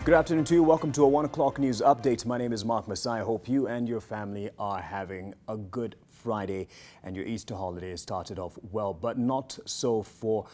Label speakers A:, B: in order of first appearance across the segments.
A: Good afternoon to you. Welcome to a 1 o'clock news update. My name is Mark Masai. I hope you and your family are having a good Friday and your Easter holiday has started off well, but not so for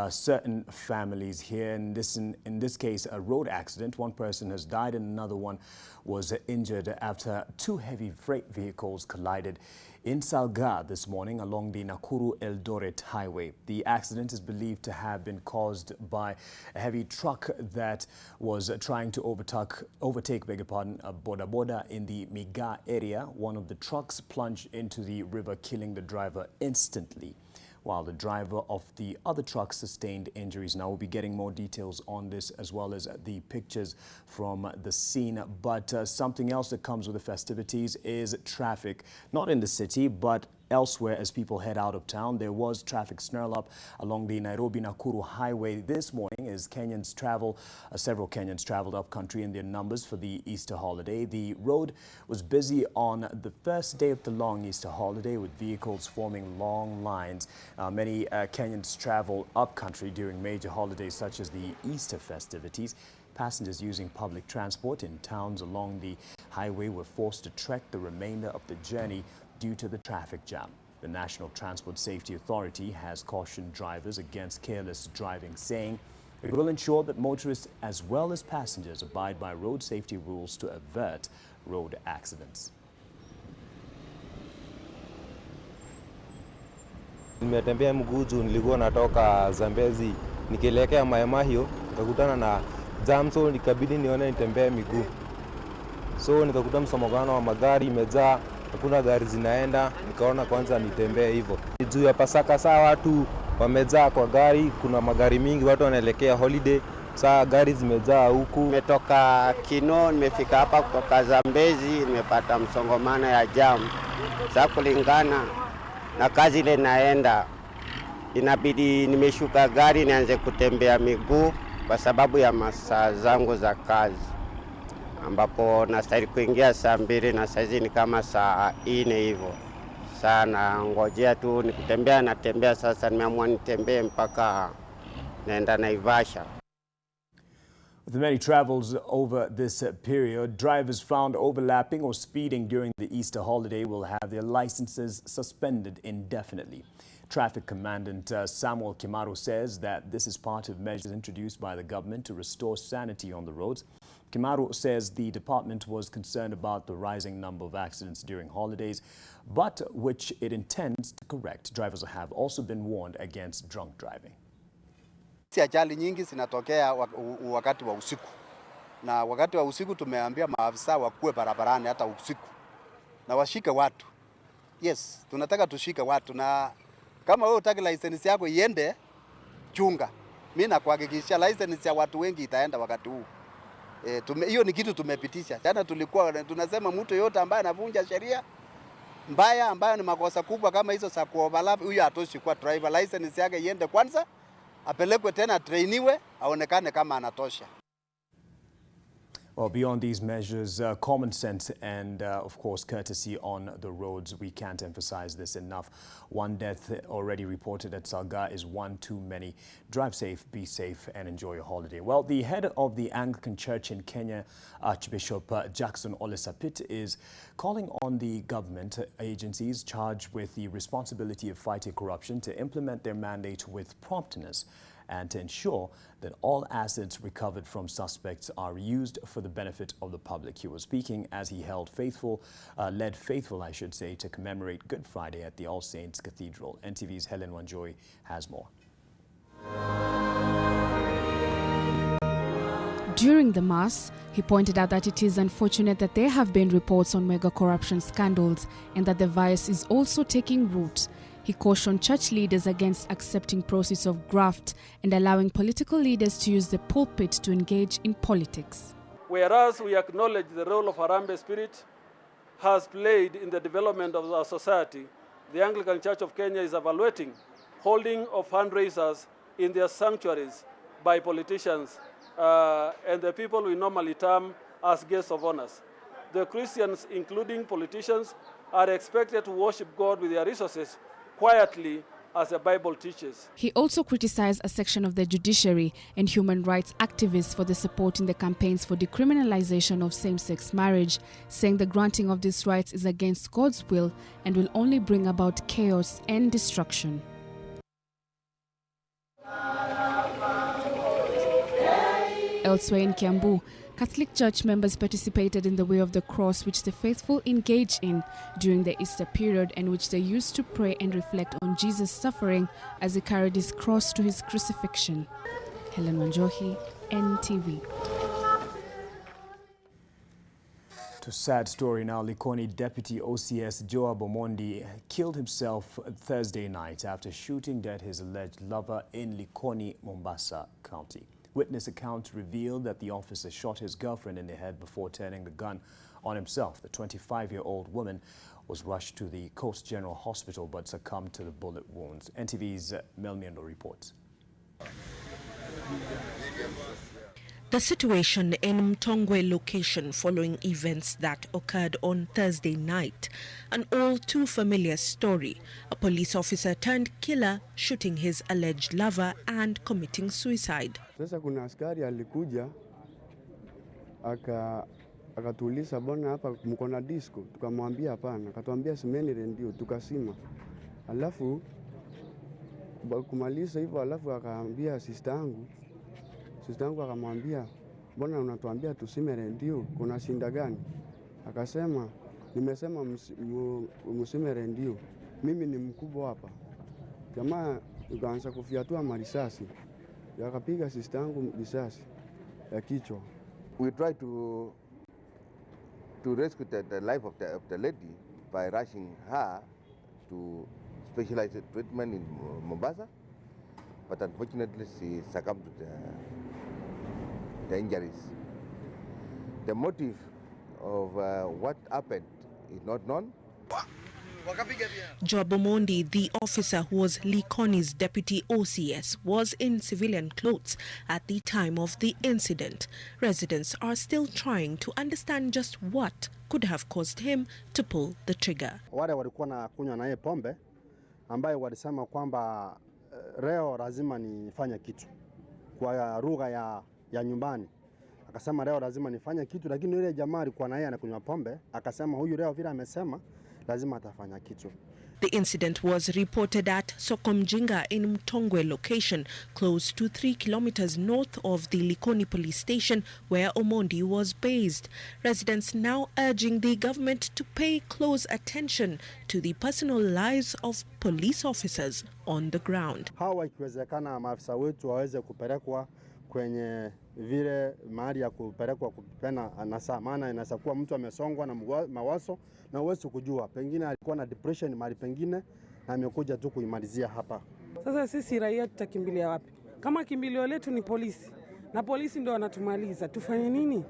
A: certain families here. In this case, a road accident. One person has died and another one was injured after two heavy freight vehicles collided in Salga this morning along the Nakuru-Eldoret highway. The accident is believed to have been caused by a heavy truck that was trying to overtake a boda boda in the Miga area. One of the trucks plunged into the river, killing the driver instantly, while the driver of the other truck sustained injuries. Now, we'll be getting more details on this as well as the pictures from the scene. But something else that comes with the festivities is traffic, not in the city, but elsewhere as people head out of town. There was traffic snarl up along the Nairobi-Nakuru highway this morning as Kenyans travel. Several Kenyans traveled up country in their numbers for the Easter holiday. The road was busy on the first day of the long Easter holiday with vehicles forming long lines. Many Kenyans travel up country during major holidays such as the Easter festivities. Passengers using public transport in towns along the highway were forced to trek the remainder of the journey due to the traffic jam. The National Transport Safety Authority has cautioned drivers against careless driving, saying it will ensure that motorists as well as passengers abide by road safety rules to avert road accidents.
B: Nimetembea mguu juu nilikuwa natoka Zambezi nikielekea Maemahio, nikakutana na jam, so nikabidi nione nitembee miguu. So nikakuta msongamano wa magari imejaa, hakuna gari zinaenda, nikaona kwanza nitembee hivyo. Juu ya Pasaka saa watu wamejaa kwa gari, kuna magari mingi, watu wanaelekea holiday, saa gari zimejaa huku.
C: Nimetoka Kino, nimefika hapa kutoka Zambezi, nimepata msongamano ya jam. Sasa kulingana na kazi ile naenda, inabidi nimeshuka gari nianze kutembea miguu kwa sababu ya masaa zangu za kazi, ambapo nastahili kuingia saa 2 na saizi ni kama saa 4 hivyo. Sana ngojea tu nikitembea, natembea sasa, nimeamua nitembee mpaka naenda Naivasha.
A: With many travels over this period, drivers found overlapping or speeding during the Easter holiday will have their licenses suspended indefinitely. Traffic Commandant Samuel Kimaru says that this is part of measures introduced by the government to restore sanity on the roads. Kimaru says the department was concerned about the rising number of accidents during holidays, but which it intends to correct. Drivers have also been warned against drunk driving.
D: Ajali nyingi zinatokea wakati wa usiku, na wakati wa usiku tumeambia maafisa wakuwe barabarani hata usiku na washike watu. Yes, tunataka tushike watu, na kama wewe utaki license yako iende, chunga. Mimi nakuhakikishia license ya watu wengi itaenda wakati huu. Hiyo ni kitu tumepitisha. Jana tulikuwa tunasema mtu yote ambaye anavunja sheria mbaya, ambayo ni makosa kubwa kama hizo za kuoverlap, huyo hatoshi kwa driver. License yake iende kwanza, apelekwe tena trainiwe, aonekane kama anatosha.
A: Well, beyond these measures, common sense and, of course, courtesy on the roads. We can't emphasize this enough. One death already reported at Salga is one too many. Drive safe, be safe, and enjoy your holiday. Well, the head of the Anglican Church in Kenya, Archbishop Jackson Ole Sapit, is calling on the government agencies charged with the responsibility of fighting corruption to implement their mandate with promptness and to ensure that all assets recovered from suspects are used for the benefit of the public. He was speaking as he led faithful, to commemorate Good Friday at the All Saints Cathedral. NTV's Helen Wanjoy has more.
E: During the Mass, he pointed out that it is unfortunate that there have been reports on mega corruption scandals and that the virus is also taking root. He cautioned church leaders against accepting process of graft and allowing political leaders to use the pulpit to engage in politics.
F: Whereas we acknowledge the role of Harambee Spirit has played in the development of our society, the Anglican Church of Kenya is evaluating holding of fundraisers in their sanctuaries by politicians and the people we normally term as guests of honors. The Christians, including politicians, are expected to worship God with their resources quietly as the Bible teaches.
E: He also criticized a section of the judiciary and human rights activists for the support in the campaigns for decriminalization of same-sex marriage, saying the granting of these rights is against God's will and will only bring about chaos and destruction. Elsewhere in Kiambu, Catholic Church members participated in the Way of the Cross, which the faithful engage in during the Easter period, and which they used to pray and reflect on Jesus' suffering as he carried his cross to his crucifixion. Helen Wanjohi, NTV.
A: To sad story now. Likoni Deputy OCS Joab Omondi killed himself Thursday night after shooting dead his alleged lover in Likoni, Mombasa County. Witness account revealed that the officer shot his girlfriend in the head before turning the gun on himself. The 25-year-old woman was rushed to the Coast General Hospital but succumbed to the bullet wounds. NTV's Mel Miendo reports.
G: The situation in Mtongwe location following events that occurred on Thursday night. An all too familiar story. A police officer turned killer shooting his alleged lover and committing suicide.
H: Sasa kuna askari alikuja akatuuliza bona hapa mko na disco, tukamwambia hapana, akatuambia simeni rendio, tukasima. Alafu kumaliza hivyo, alafu akaambia sister yangu akamwambia, mbona unatuambia tusime rendio, kuna shinda gani? Akasema, nimesema msime rendio, mimi ni mkubwa hapa. Jamaa yukaanza kufiatua marisasi, yakapiga sister yangu risasi ya kichwa.
I: We try to rescue the life of the lady by rushing her to specialized treatment in Mombasa, but unfortunately she succumbed to the injuries. The motive of what happened is not known.
G: Joab Omondi, the officer who was Likoni's deputy OCS, was in civilian clothes at the time of the incident. Residents are still trying to understand just what could have caused him to pull the trigger.
J: Wale walikuwa na kunywa naye pombe ambayo walisema kwamba leo lazima nifanye kitu kwa lugha ya nyumbani. Akasema leo lazima nifanye kitu, lakini yule jamaa alikuwa naye anakunywa pombe, akasema huyu leo vile amesema lazima atafanya kitu.
G: The incident was reported at Sokomjinga in Mtongwe location, close to 3 kilometers north of the Likoni police station where Omondi was based. Residents now urging the government to pay close attention to the personal lives of police officers on the ground.
J: Hawa ikiwezekana maafisa wetu waweze kupelekwa kwenye vile mahali ya kupelekwa kupena anasa, maana inaweza kuwa mtu amesongwa na mawazo na uwezo kujua pengine alikuwa na depression mahali pengine na amekuja tu kuimalizia hapa.
K: Sasa sisi raia tutakimbilia wapi? Kama kimbilio letu ni polisi na polisi ndio wanatumaliza, tufanye nini?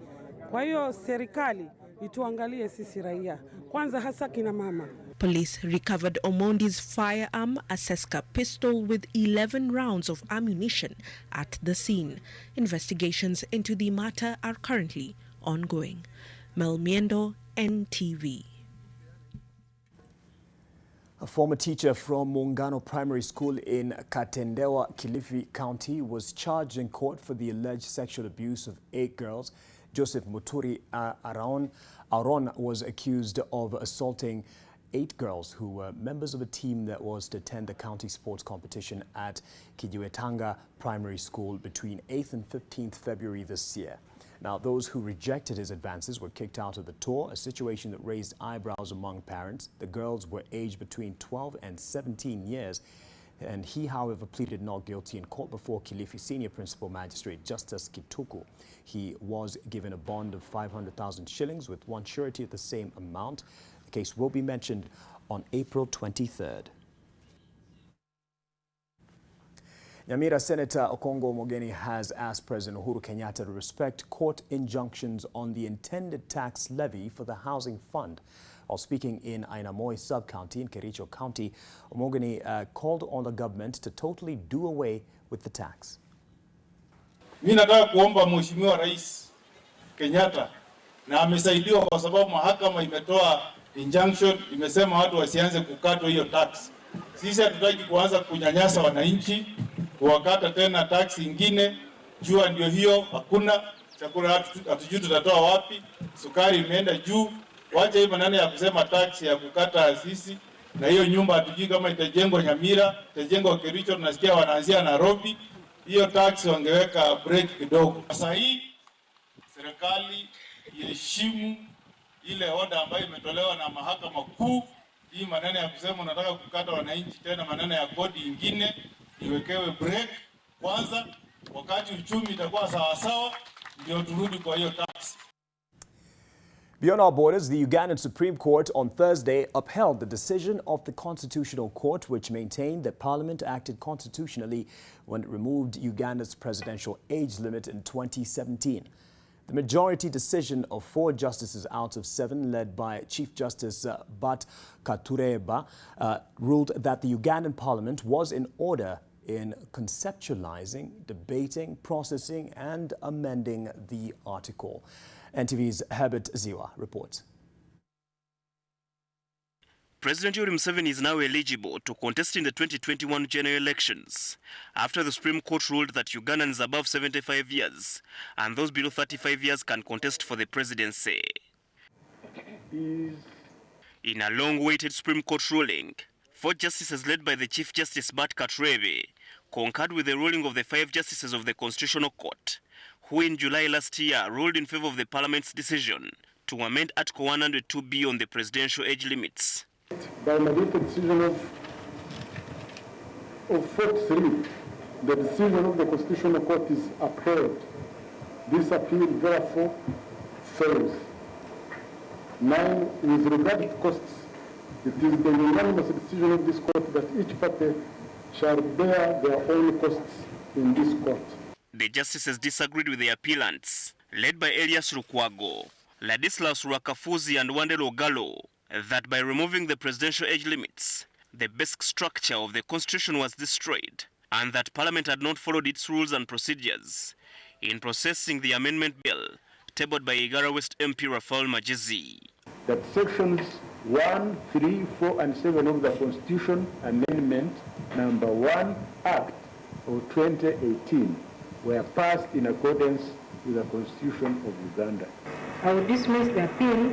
K: Kwa hiyo serikali ituangalie sisi raia kwanza, hasa kina mama.
G: Police recovered Omondi's firearm, a Seska pistol with 11 rounds of ammunition at the scene. Investigations into the matter are currently ongoing. Mel Miendo, NTV.
A: A former teacher from Muungano Primary School in Katendewa, Kilifi County was charged in court for the alleged sexual abuse of 8 girls. Joseph Muturi Aron was accused of assaulting 8 girls who were members of a team that was to attend the county sports competition at Kijiwetanga Primary School between 8th and 15th February this year. Now, those who rejected his advances were kicked out of the tour, a situation that raised eyebrows among parents. The girls were aged between 12 and 17 years, and he, however, pleaded not guilty in court before Kilifi Senior Principal Magistrate Justice Kituku. He was given a bond of 500,000 shillings with one surety of the same amount. The case will be mentioned on April 23rd. Nyamira Senator Okongo Omogeni has asked President Uhuru Kenyatta to respect court injunctions on the intended tax levy for the housing fund. While speaking in Ainamoi sub-county in Kericho County, Omogeni called on the government to totally do away with the tax.
L: Mimi nataka kuomba Mheshimiwa Rais Kenyatta, na amesaidiwa kwa sababu mahakama imetoa injunction, imesema watu wasianze kukatwa hiyo tax. Sisi hatutaki kuanza kunyanyasa wananchi, kuwakata tena tax ingine. Jua ndio hiyo, hakuna chakula, hatujui tutatoa wapi. Sukari imeenda juu. Wacha hii maneno ya kusema tax ya kukata sisi, na hiyo nyumba hatujui kama itajengwa Nyamira, itajengwa Kericho, tunasikia wanaanzia Nairobi. Hiyo tax wangeweka break kidogo. Sasa hii serikali iheshimu ile order ambayo imetolewa na mahakama kuu. Hii maneno ya kusema unataka kukata wananchi tena maneno ya kodi ingine iwekewe break kwanza, wakati uchumi itakuwa sawa sawa ndio turudi kwa hiyo tax.
A: Beyond our borders, the Ugandan Supreme Court on Thursday upheld the decision of the Constitutional Court, which maintained that Parliament acted constitutionally when it removed Uganda's presidential age limit in 2017. The majority decision of 4 justices out of 7, led by Chief Justice Bat Katureba, ruled that the Ugandan Parliament was in order in conceptualizing, debating, processing and amending the article. NTV's Herbert Ziwa reports.
M: President Yoweri Museveni is now eligible to contest in the 2021 general elections after the Supreme Court ruled that Ugandans above 75 years and those below 35 years can contest for the presidency. In a long-awaited Supreme Court ruling, 4 justices led by the Chief Justice Bat Katurebe concurred with the ruling of the 5 justices of the Constitutional Court, who in July last year ruled in favor of the Parliament's decision to amend Article 102B on the presidential age limits.
N: By majority decision of 4-3, the decision of the Constitutional Court is upheld. This appeal therefore fails. Now, with regard to costs, it is the unanimous decision of this court that each party shall bear their own costs in this court.
M: The justices disagreed with the appellants, led by Elias Lukwago, Ladislaus Rwakafuzi and Wandelo Gallo, that by removing the presidential age limits, the basic structure of the constitution was destroyed, and that Parliament had not followed its rules and procedures in processing the amendment bill tabled by Igara West MP Raphael Majezi.
N: That sections 1, 3, 4 and 7 of the Constitution Amendment number 1 Act of 2018 were passed in accordance with the Constitution of Uganda.
O: I will dismiss the appeal,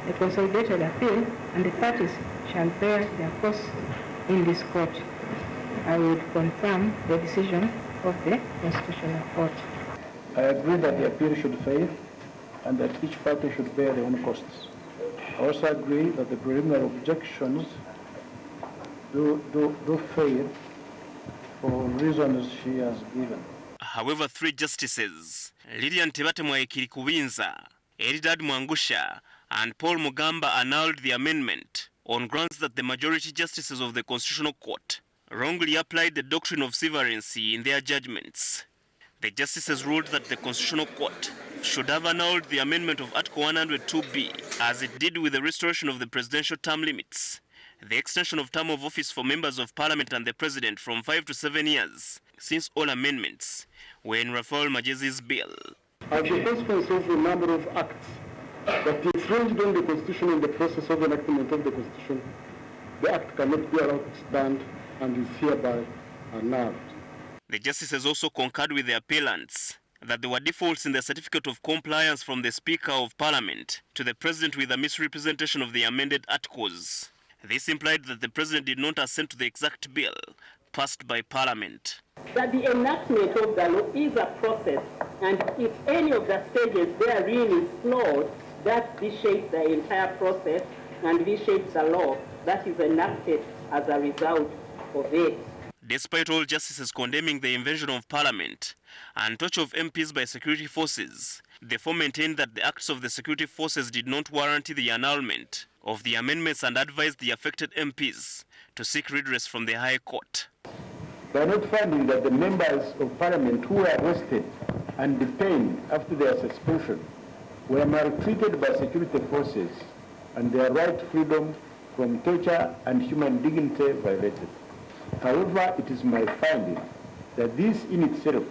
O: the consolidated appeal, and the parties shall bear their costs in this court. I would confirm the decision of the Constitutional Court.
N: I agree that the appeal should fail and that each party should bear their own costs. I also agree that the preliminary objections do fail for reasons she has given.
M: However, 3 justices, Lilian Tebate Mwaikiri Kuwinza, Eridad Mwangusha, and Paul Mugamba annulled the amendment on grounds that the majority justices of the Constitutional Court wrongly applied the doctrine of severancy in their judgments. The justices ruled that the Constitutional Court should have annulled the amendment of Article 102B, as it did with the restoration of the presidential term limits, the extension of term of office for members of Parliament and the President from 5 to 7 years, since all amendments were in Raphael Majezi's bill.
N: As a consequence of a number of acts that infringed on the Constitution in the process of enactment of the Constitution, the act cannot be allowed to stand and is hereby annulled.
M: The justices also concurred with the appellants that there were defaults in the certificate of compliance from the Speaker of Parliament to the President with a misrepresentation of the amended articles. This implied that the President did not assent to the exact bill passed by Parliament.
P: That the enactment of the law is a process, and if any of the stages therein is flawed, that reshapes the entire process and reshapes the law that is enacted as a result of it.
M: Despite all justices condemning the invasion of Parliament and torture of MPs by security forces, the 4 maintained that the acts of the security forces did not warrant the annulment of the amendments and advised the affected MPs to seek redress from the High Court.
N: They are not finding that the members of Parliament who were arrested and detained after their suspension were maltreated by security forces and their right to freedom from torture and human dignity violated. However, it is my finding that this in itself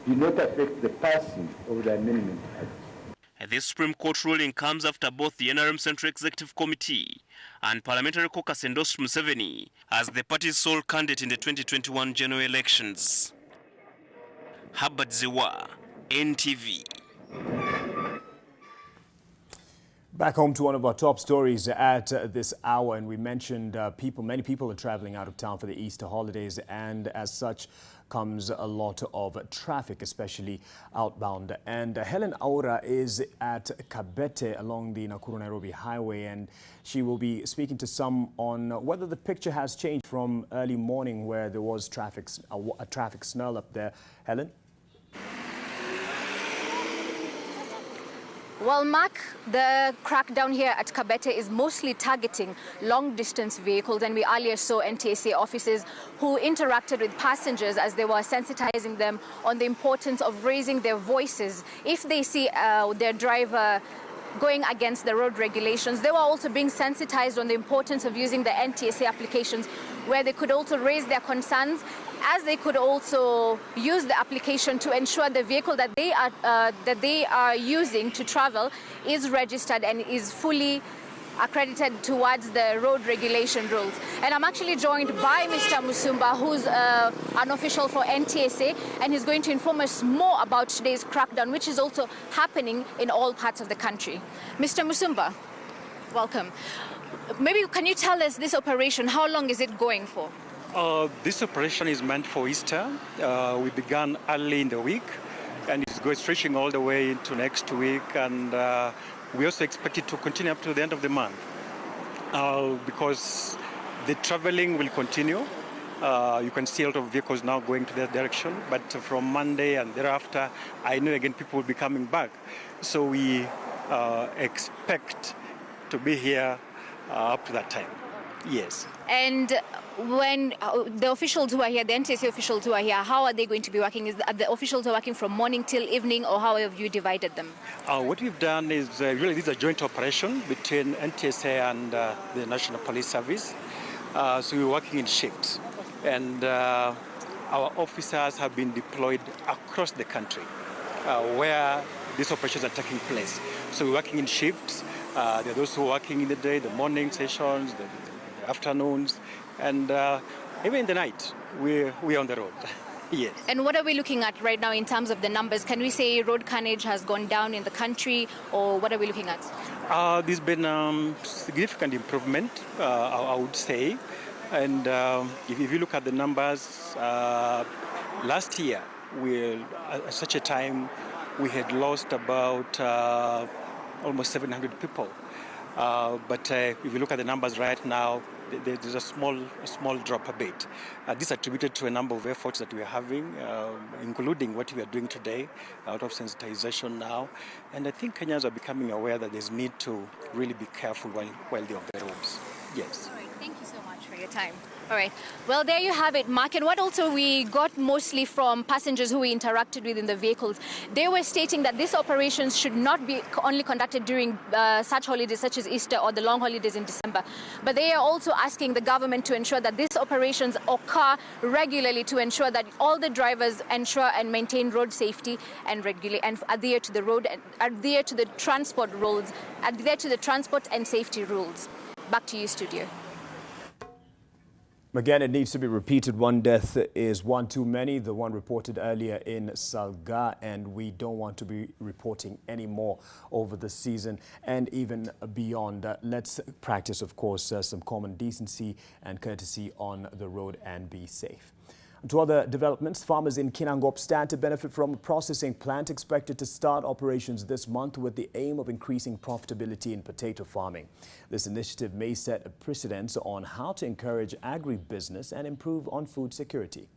N: did not affect the passing of the Amendment Act.
M: This Supreme Court ruling comes after both the NRM Central Executive Committee and Parliamentary Caucus endorsed Museveni as the party's sole candidate in the 2021 general elections. Habad Ziwa, NTV.
A: Back home to one of our top stories at this hour, and we mentioned many people are traveling out of town for the Easter holidays, and as such comes a lot of traffic, especially outbound. And Helen Aura is at Kabete along the Nakuru-Nairobi highway, and she will be speaking to some on whether the picture has changed from early morning where there was a traffic snarl up there. Helen?
Q: Well, Mark, the crackdown here at Kabete is mostly targeting long-distance vehicles, and we earlier saw NTSA officers who interacted with passengers as they were sensitizing them on the importance of raising their voices if they see their driver going against the road regulations. They were also being sensitized on the importance of using the NTSA applications, where they could also raise their concerns, as they could also use the application to ensure the vehicle that they are using to travel is registered and is fully accredited towards the road regulation rules. And I'm actually joined by Mr. Musumba, who's an official for NTSA, and he's going to inform us more about today's crackdown, which is also happening in all parts of the country. Mr. Musumba, welcome. Maybe can you tell us this operation, how long is it going for?
R: This operation is meant for Easter. We began early in the week, and it's going stretching all the way into next week, and we also expect it to continue up to the end of the month because the traveling will continue. You can see a lot of vehicles now going to that direction, but from Monday and thereafter, I know again people will be coming back. So we expect to be here up to that time. Yes.
Q: And when the officials who are here, the NTSA officials who are here, how are they going to be working? Are the officials working from morning till evening, or how have you divided them?
R: What we've done is really this is a joint operation between NTSA and the National Police Service. So we're working in shifts, and our officers have been deployed across the country where these operations are taking place. So we're working in shifts. There are those who are working in the day, the morning sessions, the afternoons, and even in the night, we're on the road. Yes.
Q: And what are we looking at right now in terms of the numbers? Can we say road carnage has gone down in the country, or what are we looking at?
R: There's been significant improvement, I would say. And if you look at the numbers, last year, at such a time, we had lost about almost 700 people. But if you look at the numbers right now, there's a small drop a bit. This is attributed to a number of efforts that we're having, including what we are doing today, out of sensitization now. And I think Kenyans are becoming aware that there's need to really be careful while they're on the roads. Yes.
Q: All right. Thank you so much for your time. All right. Well, there you have it, Mark. And what also we got mostly from passengers who we interacted with in the vehicles, they were stating that these operations should not be only conducted during such holidays such as Easter or the long holidays in December, but they are also asking the government to ensure that these operations occur regularly to ensure that all the drivers ensure and maintain road safety and regulate and adhere to the road and adhere to the transport rules, adhere to the transport and safety rules. Back to you, studio.
A: Again, it needs to be repeated. One death is one too many, the one reported earlier in Salga, and we don't want to be reporting any more over the season and even beyond. Let's practice, of course, some common decency and courtesy on the road and be safe. To other developments, farmers in Kinangop stand to benefit from a processing plant expected to start operations this month with the aim of increasing profitability in potato farming. This initiative may set a precedent on how to encourage agribusiness and improve on food security.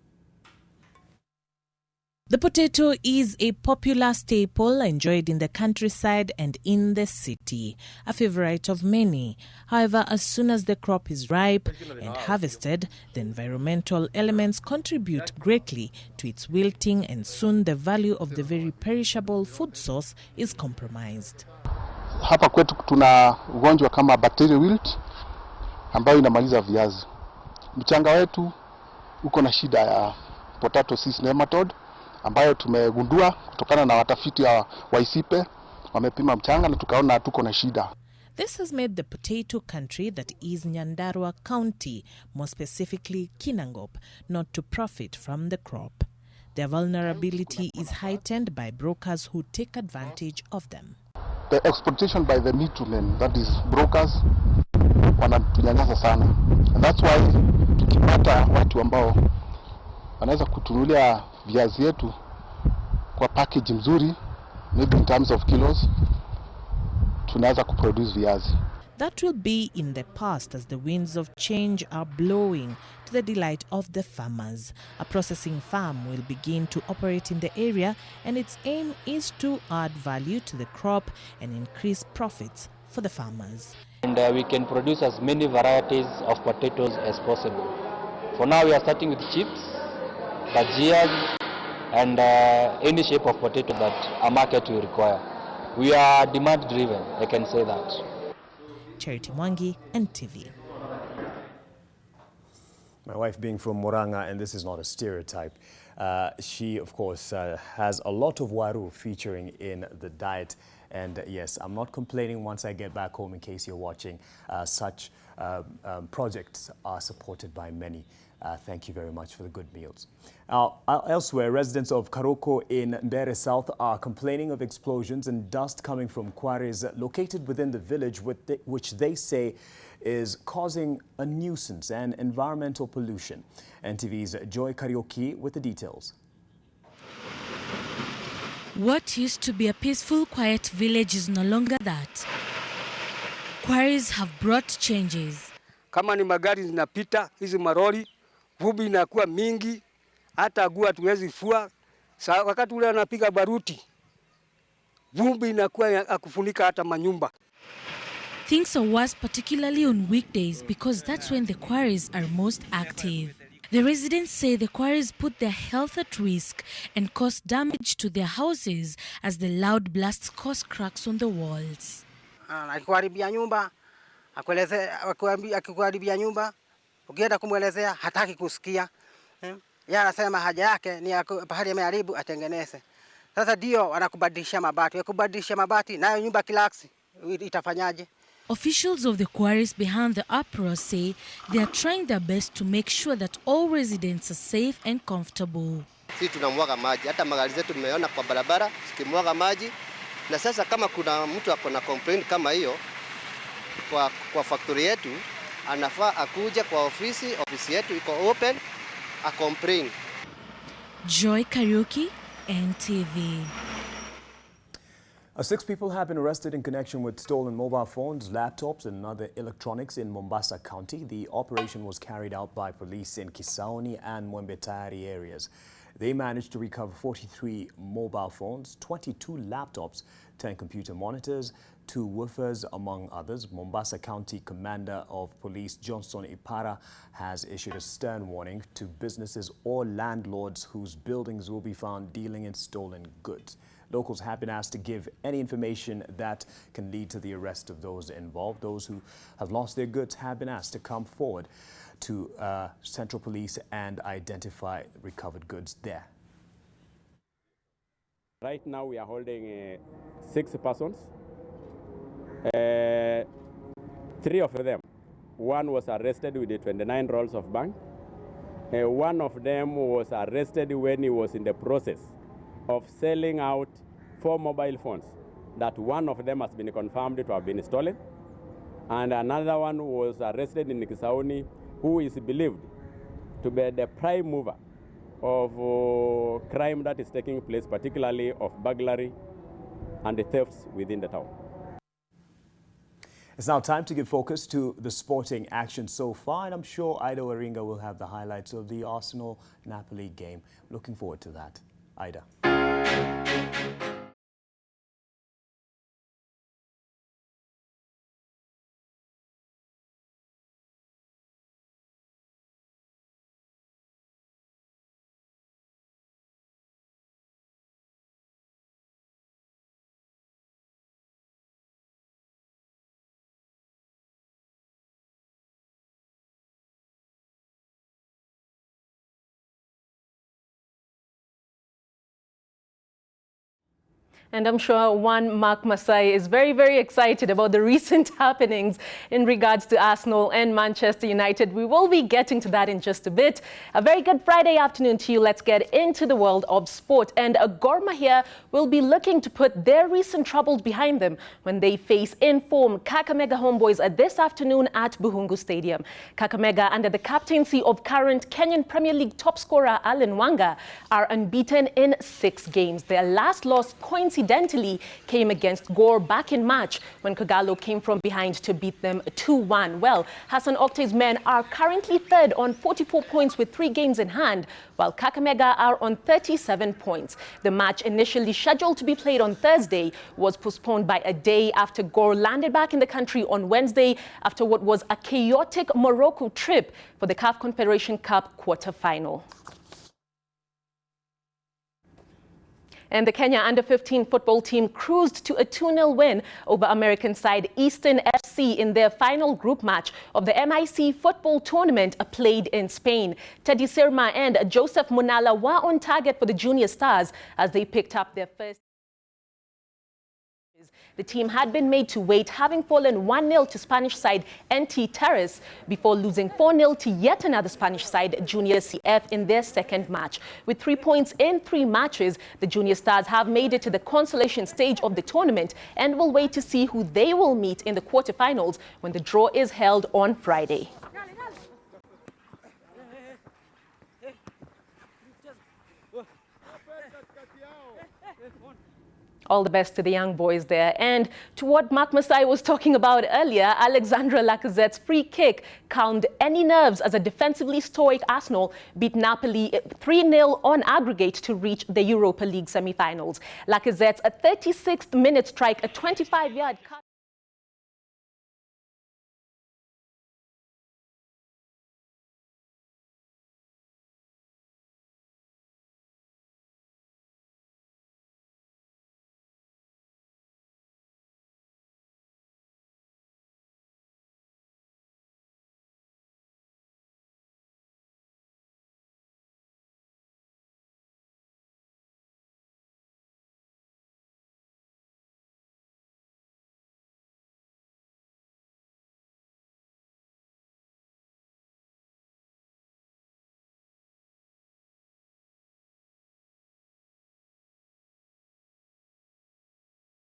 S: The potato is a popular staple enjoyed in the countryside and in the city, a favorite of many. However, as soon as the crop is ripe and harvested, the environmental elements contribute greatly to its wilting, and soon the value of the very perishable food source is compromised.
T: Hapa kwetu tuna ugonjwa kama bacterial wilt ambayo inamaliza viazi. Mchanga wetu uko na shida ya potato cyst nematode ambayo tumegundua kutokana na watafiti wa Isipe, wamepima mchanga na tukaona tuko na shida.
S: This has made the potato country that is Nyandarua County, more specifically Kinangop, not to profit from the crop. Their vulnerability is heightened by brokers who take advantage of them.
T: The exploitation by the middlemen, that is brokers, wanatunyanyasa sana. And that's why tukipata watu ambao wanaweza kutunulia viazi yetu kwa package mzuri, maybe in terms of kilos, tunaweza kuproduce viazi.
S: That will be in the past as the winds of change are blowing to the delight of the farmers. A processing farm will begin to operate in the area, and its aim is to add value to the crop and increase profits for the farmers.
U: And we can produce as many varieties of potatoes as possible. For now, we are starting with chips, bajias, and any shape of potato that a market will require. We are demand driven, I can say that.
S: Charity Mwangi, NTV.
A: My wife being from Muranga, and this is not a stereotype, she of course has a lot of waru featuring in the diet. And yes, I'm not complaining once I get back home, in case you're watching. Such projects are supported by many. Thank you very much for the good meals. Elsewhere, residents of Karoko in Mbere South are complaining of explosions and dust coming from quarries located within the village, which they say is causing a nuisance and environmental pollution. NTV's Joy Karaoke with the details.
V: What used to be a peaceful, quiet village is no longer that. Quarries have brought changes.
W: Kama ni magari zinapita, hizi maroli, vumbi inakuwa mingi, hata nguo hatuwezi fua. Wakati ule anapiga baruti, vumbi inakuwa akufunika hata manyumba.
V: Things are worse, particularly on weekdays, because that's when the quarries are most active. The residents say the quarries put their health at risk and cause damage to their houses as the loud blasts cause cracks on the walls.
X: Akikuharibia nyumba, akikuharibia nyumba, ukienda kumwelezea hataki kusikia. Yeye anasema haja yake ni pahali ameharibu atengeneze. Sasa ndio wanakubadilishia mabati. Wakubadilishia mabati nayo nyumba kilaksi itafanyaje?
V: Officials of the quarries behind the uproar say they are trying their best to make sure that all residents are safe and comfortable.
Y: Sisi tunamwaga maji, hata magari zetu tumeona kwa barabara zikimwaga maji. Na sasa kama kuna mtu ako na complaint kama hiyo kwa factory yetu, anafaa akuje kwa ofisi yetu iko open, a complain.
V: Joy Karaoke, NTV.
A: 6 people have been arrested in connection with stolen mobile phones, laptops and other electronics in Mombasa County. The operation was carried out by police in Kisauni and Mwembetari areas. They managed to recover 43 mobile phones, 22 laptops, 10 computer monitors, 2 woofers, among others. Mombasa County Commander of Police Johnson Ipara has issued a stern warning to businesses or landlords whose buildings will be found dealing in stolen goods. Locals have been asked to give any information that can lead to the arrest of those involved. Those who have lost their goods have been asked to come forward to Central Police and identify recovered goods there.
Z: Right now we are holding 6 persons. 3 of them, one was arrested with the 29 rolls of bank. One of them was arrested when he was in the process of selling out 4 mobile phones, that one of them has been confirmed to have been stolen. And another one was arrested in Kisauni, who is believed to be the prime mover of crime that is taking place, particularly of burglary and the thefts within the town.
A: It's now time to give focus to the sporting action so far, and I'm sure Ida Waringa will have the highlights of the Arsenal-Napoli game. Looking forward to that. Ida.
B: And I'm sure one Mark Masai is very, very excited about the recent happenings in regards to Arsenal and Manchester United. We will be getting to that in just a bit. A very good Friday afternoon to you. Let's get into the world of sport. And Gor Mahia will be looking to put their recent troubles behind them when they face in-form Kakamega Homeboys this afternoon at Buhungu Stadium. Kakamega, under the captaincy of current Kenyan Premier League top scorer Allen Wanga, are unbeaten in 6 games. Their last loss coincidentally came against Gor back in March when Kogalo came from behind to beat them 2-1. Well, Hassan Okte's men are currently third on 44 points with 3 games in hand, while Kakamega are on 37 points. The match, initially scheduled to be played on Thursday, was postponed by a day after Gor landed back in the country on Wednesday after what was a chaotic Morocco trip for the CAF Confederation Cup quarter-final. And the Kenya under-15 football team cruised to a 2-0 win over American side Eastern FC in their final group match of the MIC football tournament played in Spain. Teddy Sirma and Joseph Munala were on target for the Junior Stars as they picked up their first. The team had been made to wait, having fallen 1-0 to Spanish side NT Terrace before losing 4-0 to yet another Spanish side, Junior CF, in their second match. With 3 points in 3 matches, the Junior Stars have made it to the consolation stage of the tournament and will wait to see who they will meet in the quarterfinals when the draw is held on Friday. All the best to the young boys there. And to what Mark Masai was talking about earlier, Alexandre Lacazette's free kick calmed any nerves as a defensively stoic Arsenal beat Napoli 3-0 on aggregate to reach the Europa League semi-finals. Lacazette's 36th minute strike, a 25-yard cut.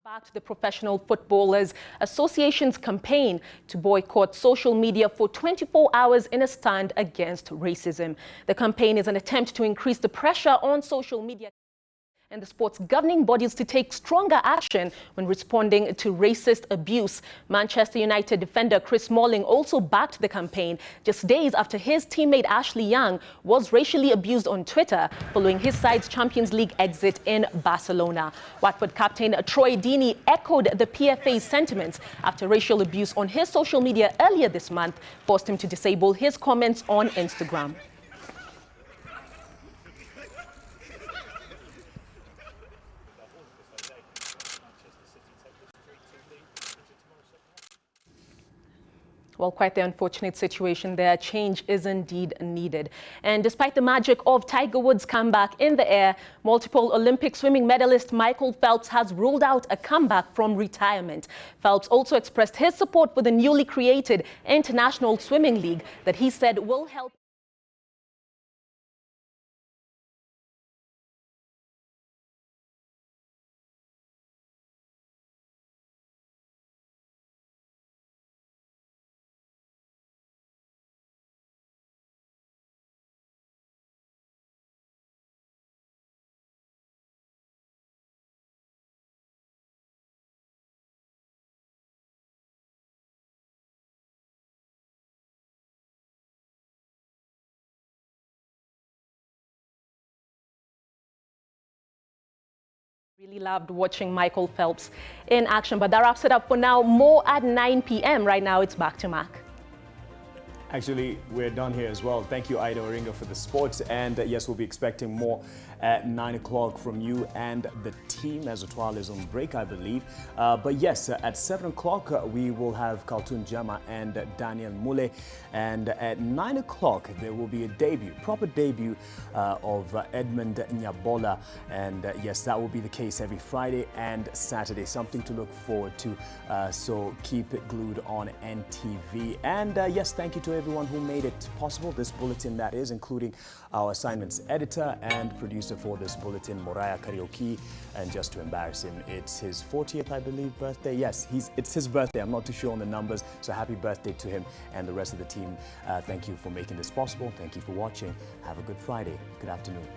B: Back to the Professional Footballers Association's campaign to boycott social media for 24 hours in a stand against racism. The campaign is an attempt to increase the pressure on social media and the sport's governing bodies to take stronger action when responding to racist abuse. Manchester United defender Chris Smalling also backed the campaign just days after his teammate Ashley Young was racially abused on Twitter following his side's Champions League exit in Barcelona. Watford captain Troy Deeney echoed the PFA's sentiments after racial abuse on his social media earlier this month forced him to disable his comments on Instagram. Well, quite the unfortunate situation there. Change is indeed needed. And despite the magic of Tiger Woods' comeback in the air, multiple Olympic swimming medalist Michael Phelps has ruled out a comeback from retirement. Phelps also expressed his support for the newly created International Swimming League that he said will help. Really loved watching Michael Phelps in action, but that wraps it up for now. More at 9 p.m. Right now, it's back to Mark.
A: Actually, we're done here as well. Thank you, Ida Oringa, for the sports. And yes, we'll be expecting more at 9 o'clock from you and the team as Otwal is on break, I believe. But yes, at 7 o'clock we will have Kaltun Jama and Daniel Mule. And at 9 o'clock there will be a debut, proper debut of Edmund Nyabola. And yes, that will be the case every Friday and Saturday. Something to look forward to. So keep it glued on NTV. And yes, thank you to everyone who made it possible, this bulletin that is, including our assignments editor and producer for this bulletin, Moraya Karaoke. And just to embarrass him, it's his 40th, I believe, birthday. Yes, it's his birthday. I'm not too sure on the numbers. So happy birthday to him and the rest of the team. Thank you for making this possible. Thank you for watching. Have a good Friday. Good afternoon.